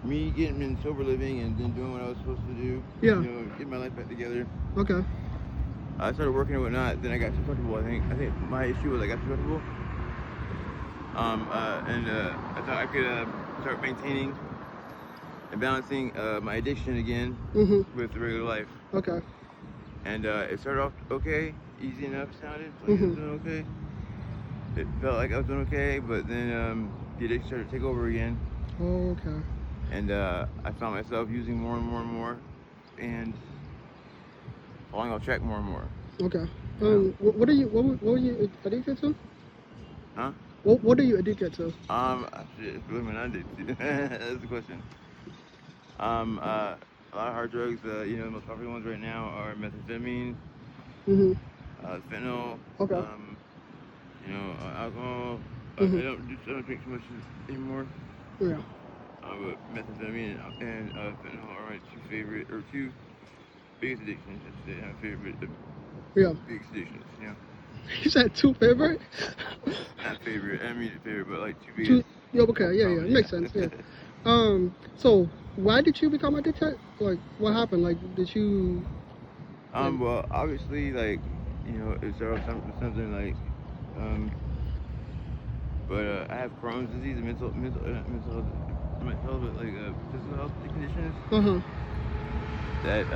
me getting in sober living and then doing what I was supposed to do. Yeah. You know, get my life back together. Okay. I started working and whatnot. Then I got too comfortable. I think my issue was I got too comfortable. I thought I could start maintaining and balancing my addiction again with the regular life. Okay. And it started off okay, easy enough. Sounded like I was doing okay. It felt like I was doing okay, but then the addiction started to take over again. Oh, okay. And I found myself using more and more and more, and falling off track more and more. Okay. What were you addicted to? Huh? What are you addicted to? Shit, what am I not addicted to? That's the question. A lot of hard drugs. You know, the most popular ones right now are methamphetamine, fentanyl. Okay. You know, alcohol. I don't drink too much anymore. Yeah. But methamphetamine and fentanyl are my two biggest addictions. I should say, my favorite. Biggest addictions. You know. You said two favorite? Not favorite. I mean favorite, but like two biggest. Yeah. Okay. Yeah. It makes sense. Yeah. So why did you become addicted? Like, what happened? Like, did you? Well, obviously, like, you know, it started with something like, but I have Crohn's disease, and mental, but like physical health conditions. That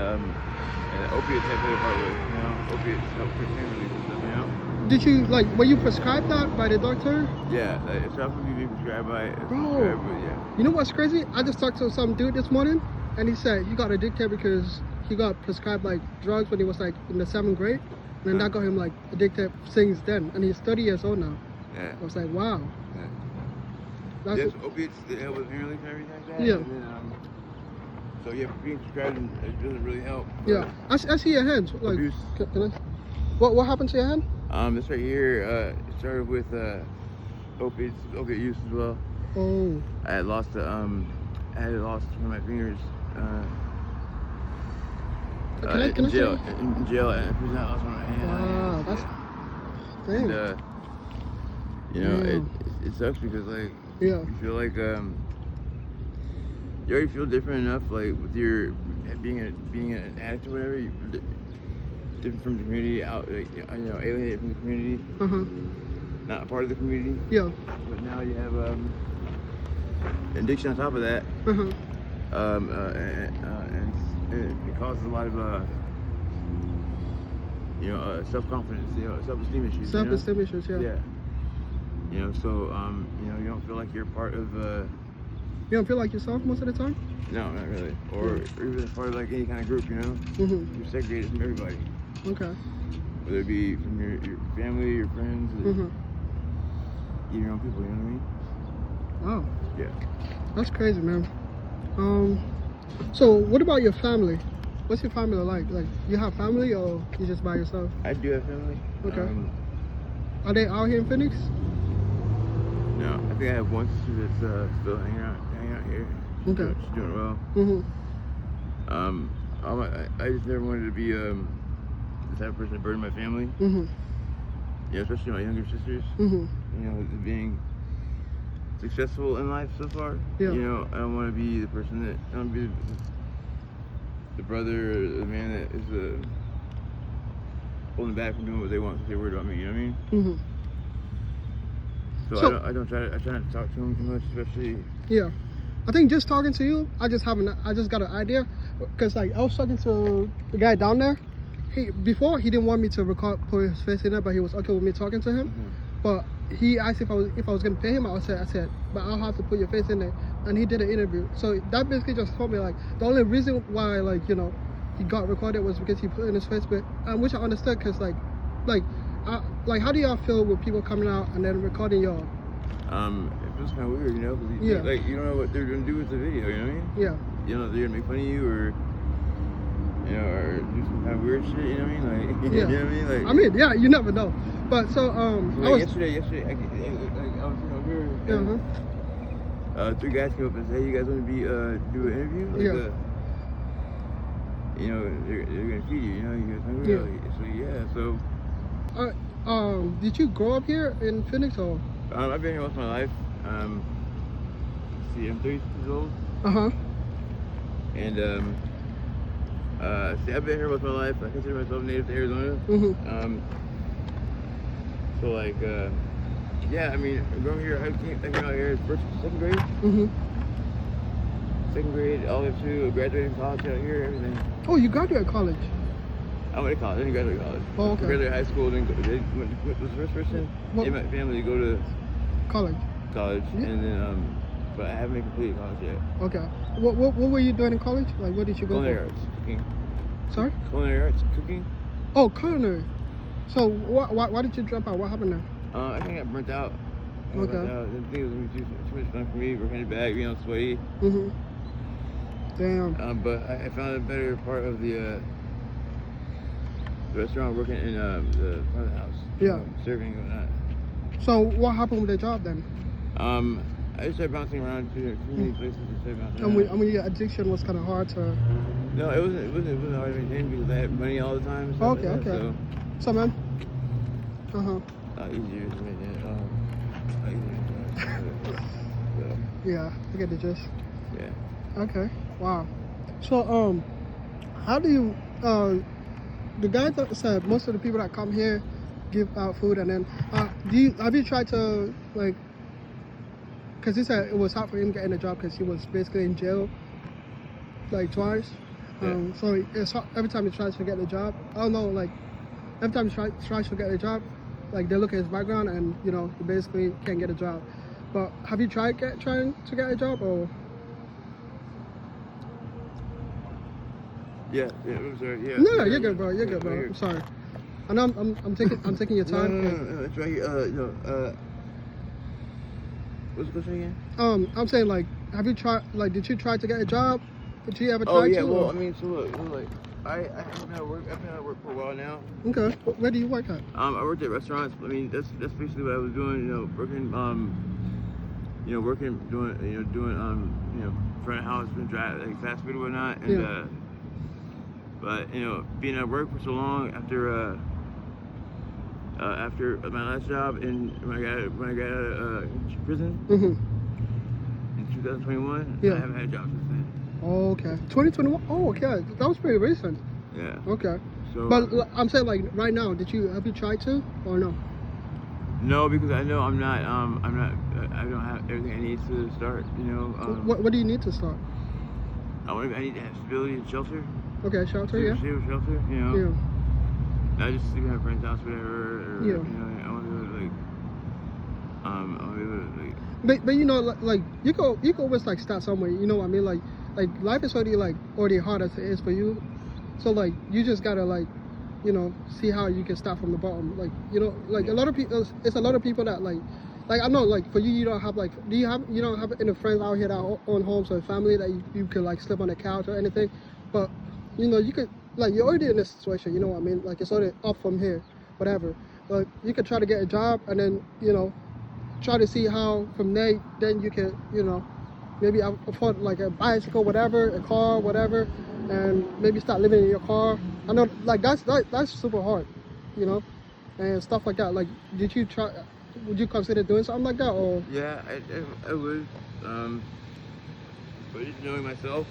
opiates have played a part with. You know, opiates help with pain relief and stuff. You know. Did you were you prescribed that by the doctor? Yeah, it's probably being prescribed by. Bro, yeah. You know what's crazy? I just talked to some dude this morning, and he said he got addicted because he got prescribed like drugs when he was like in the 7th grade, and that got him like addicted since then. And he's 30 years old now. Yeah. I was like, wow. Yeah. Yes, opiates that help with pain relief and everything like that. Yeah. And then, so yeah, being prescribed it doesn't really help. Yeah. I see your hands. Like, abuse. Can I? What happened to your hand? This right here, it started with opiate use as well. Oh. I had lost one of my fingers in jail. In jail, and prison, I lost one of my hands. Wow, that's dang. And you know, it sucks because like you feel like you already feel different enough, like with your being an addict or whatever. Different from the community, out, like, you know, alienated from the community, not a part of the community. Yeah. But now you have addiction on top of that, and it causes a lot of you know, self-confidence, you know, self-esteem issues. Self-esteem issues, yeah. Yeah. You know, so you know, you don't feel like you're part of. You don't feel like yourself most of the time? No, not really. Or even part of like any kind of group, you know. You're segregated from everybody. Okay. Whether it be from your family, your friends, or your own people, you know what I mean? Wow. Yeah. That's crazy, man. So what about your family? What's your family like? Like, you have family or you just by yourself? I do have family. Okay. Are they out here in Phoenix? No, I think I have one sister that's still hanging out here. Okay. She's doing well. I just never wanted to be the type of person to burden my family. You know, especially my younger sisters. You know, being successful in life so far. Yeah. You know, I don't want to be the person that I don't be the brother or the man that is holding back from doing what they want because they're worried about me. You know what I mean? So I try not to talk to them too much, especially. Yeah. I think just talking to you, I just got an idea, because like I was talking to the guy down there. Before he didn't want me to put his face in there, but he was okay with me talking to him. But he asked if I was gonna pay him. I said, but I'll have to put your face in there. And he did an interview. So that basically just told me like the only reason why like, you know, he got recorded was because he put in his face, which I understood, because like how do y'all feel with people coming out and then recording y'all? It feels kind of weird, you know, because like you don't know what they're gonna do with the video, you know what I mean? Yeah. You know, they're gonna make fun of you or, you know, or do some kind of weird shit, you know what I mean? Like, you know what I mean? Like, I mean, yeah, you never know. But so, yesterday, I was over here. And, 3 guys came up and said, "Hey, you guys want to do an interview?" Like, you know, they're gonna feed you. You know, you guys hungry? So. Did you grow up here in Phoenix or? I've been here most of my life. See, I'm 36 years old. Uh-huh. And see, I've been here most of my life. I consider myself native to Arizona. Mm-hmm. So like, yeah, I mean, growing here, I came out here second grade. Mm-hmm. Second grade, all the way to graduating college out here, everything. Oh, you graduated college? I went to college. I didn't graduate college. Oh, okay. I graduated high school, then was the first person in my family to go to college. College, Yeah. and then but I haven't completed college yet. Okay. What were you doing in college? Like, what did you go Culinary for? arts, cooking. Sorry? Culinary arts, cooking. Oh, culinary. So why did you drop out? What happened there? I think I got burnt out. Okay. Burnt out. I didn't think it was gonna be too much fun for me. Working in the bag, you know, sweaty. Mm-hmm. Damn. But I found a better part of the restaurant, working in the front of the house. Yeah. Serving and whatnot. So what happened with the job then? I just started bouncing around to too many places to stay bouncing I around. mean, your addiction was kind of hard to. No, it wasn't hard to maintain because I had money all the time. And stuff Okay, like that, okay. So man. Uh-huh. Easier to maintain. So, Yeah, I get the gist. yeah. Okay. Wow. So how do you the guy that said most of the people that come here give out food, and then have you tried to like, because he said it was hard for him getting a job because he was basically in jail like twice. Yeah. So it's hard, every time he tries to get a job, I don't know, like every time he tries to get a job, like they look at his background and you know he basically can't get a job. But have you trying to get a job or? Yeah, I'm sorry. Yeah. No, you're good, bro. You're good, bro. I'm sorry. I know I'm taking your time. No, it's right here. What's the question again? I'm saying like, have you tried? Like, did you try to get a job? Did you ever try Oh yeah, to? well, or- I mean, so look, like, I've been out of work for a while now. Okay. Where do you work at? I worked at restaurants. I mean, that's basically what I was doing. You know, working, doing front of house, like fast food and whatnot. And Yeah. but you know, being at work for so long after my last job when I got out of prison Mm-hmm. in 2021, Yeah. I haven't had a job since then. Okay. 2021. Oh, okay. That was pretty recent. Yeah. Okay. So, But I'm saying like right now, have you tried to or no? no, because I know I don't have everything I need to start. You know, What do you need to start? I need to have stability and shelter. Okay, shelter. Yeah. Stable shelter. You know. Yeah. Not just sleeping at a friend's house, whatever. Or, Yeah. You know, I want to be able to I want to be able to like. But you know, like you can always like start somewhere. You know what I mean? Like life is already hard as it is for you. So like you just gotta like, you know, see how you can start from the bottom. Like you know, like a lot of people. It's a lot of people that like I know like for you, you don't have like you don't have any friends out here that own homes or family that you could like sleep on the couch or anything. But you know you could like you're already in this situation. You know what I mean? Like it's already up from here, whatever. But you could try to get a job and then you know. Try to see how from there then you can you know maybe afford like a bicycle, whatever, a car, whatever, and maybe start living in your car. I know like that's super hard, you know, and stuff like that. Like would you consider doing something like that or? Yeah, I would. But just knowing myself,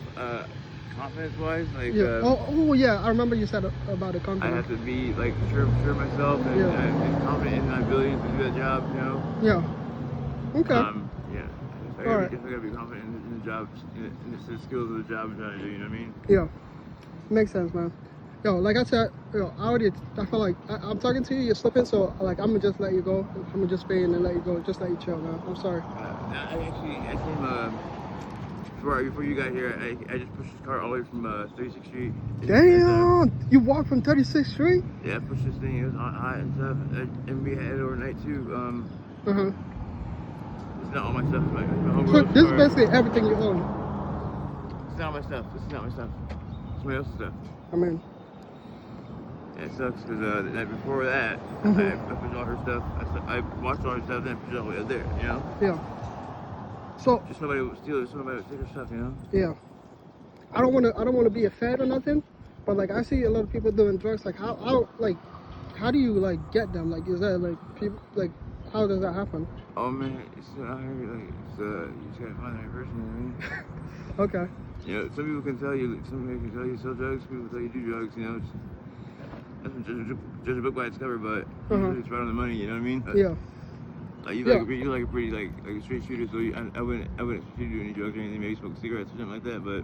confidence wise, like Yeah. Oh yeah, I remember you said about the I confidence. have to be like sure of myself and, Yeah. and confident in my ability to do that job. You know. Yeah. Okay. Yeah. I All right. gotta be confident in the job, in the skills of the job I'm trying to do. You know what I mean? Yeah. Makes sense, man. Yo, like I said, I feel like I'm talking to you, you're slipping, so like I'm gonna just let you go. I'm gonna just pay and then let you go, just let you chill, man. I'm sorry. I came before you got here. I just pushed this car all the way from 36th Street. Damn! You walked from 36th Street? Yeah, I pushed this thing. It was hot and stuff, and we had it overnight too. Uh-huh. It's not all my stuff. It's my So homegirl's this is car. basically everything you own. It's not my stuff. This is not my stuff. It's somebody else's stuff. I mean, And it sucks because the night before that, Mhm. I pushed all her stuff. I watched all her stuff, then I pushed it all the way up there. You know, yeah. So just somebody would steal it. Somebody would take her stuff. You know. yeah, I don't want to be a fad or nothing, but like I see a lot of people doing drugs. Like how do you like get them? Like is that like people like How does that happen? Oh man, it's out here like you just gotta find the right person. You know what I mean? Okay. You know, some people can tell you sell drugs. Some people tell you do drugs. You know, that's just a book by its cover, but usually it's right on the money. You know what I mean? Yeah. Like you're like a pretty like a straight shooter, so I wouldn't shoot you do any drugs or anything. Maybe smoke cigarettes or something like that, but.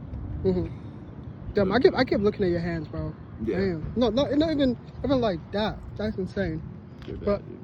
Damn, I kept looking at your hands, bro. Yeah. Damn. No, not even like that. That's insane. You're bad, But dude.